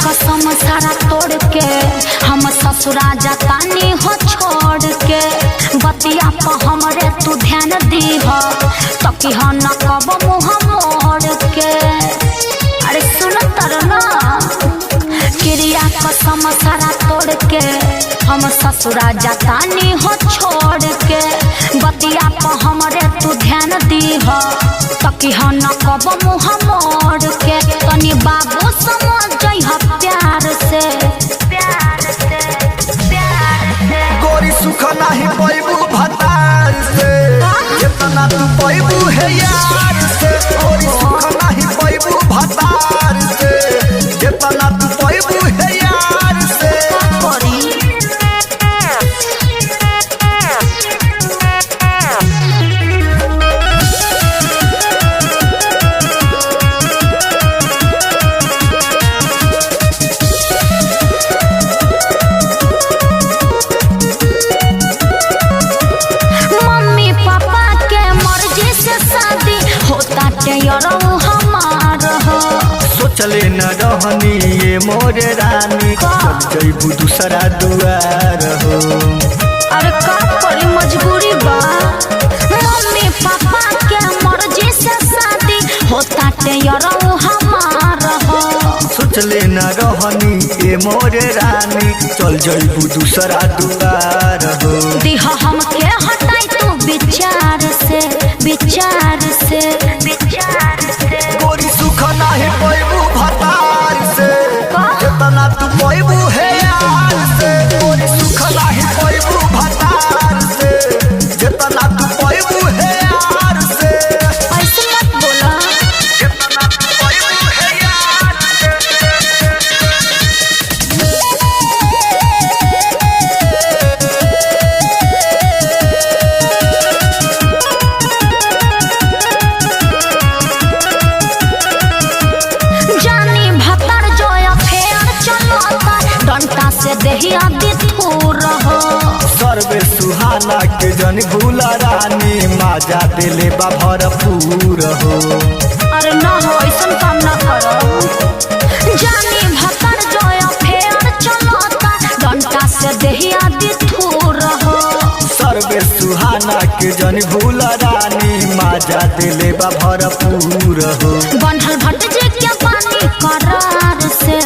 कसम सारा तोड़ के हम ससुरा जातानी हो छोड़ के बतिया पर हमरे तू ध्यान दी हो तकी हो न कब मुँह मोड़ के। अरे सुन तर ना क्रिया कसम सारा तोड़ के हम ससुरा जातानी हो छोड़ के बतिया पर हमरे तू ध्यान दी हो तकी हो न कब मुँह मोड़ के। तनी बाबू समझ जइह प्यार से गोरी सुख नहीं पैबू भतार से जितना तू पैबू है यार से। गोरी सुख नहीं पैबू भतार से जितना तू पैबू है यार से। मम्मी पापा के मर्जी से शादी होता हमार हो। सोचले न रहनी ये मोरे रानी चल जइबू दूसरा दुआर हो। अरे का करी मजबूरी बा मम्मी पापा के मर्जी से शादी होता हमार हो। सोचले न रहनी ये मोरे रानी चल जइबू दूसरा दुआर हो। दिह हमके हटाई तू विचार से विचार से विचार से। गोरी सुख नहीं पैबू भतार से जितना तू पैबू है यार से। गोरी सुख नहीं पैबू भतार से जितना तू पैबू है यार से। ऐसे मत बोला जितना तू पैबू है यार जानी भतर जो फेर चलता डंटा से देहिया दिथूर हो। सर्वे सुहाना के जन भूला रानी माजा दिले बा भरपूर हो। अरे ना हो ऐसा काम ना करो। जानी भतर जो फेर चलता डंटा से देहिया दिथूर हो। सर्वे सुहाना के जन भूला रानी माजा दिले बा भरपूर हो। बनल भट जे क्या पानी करार से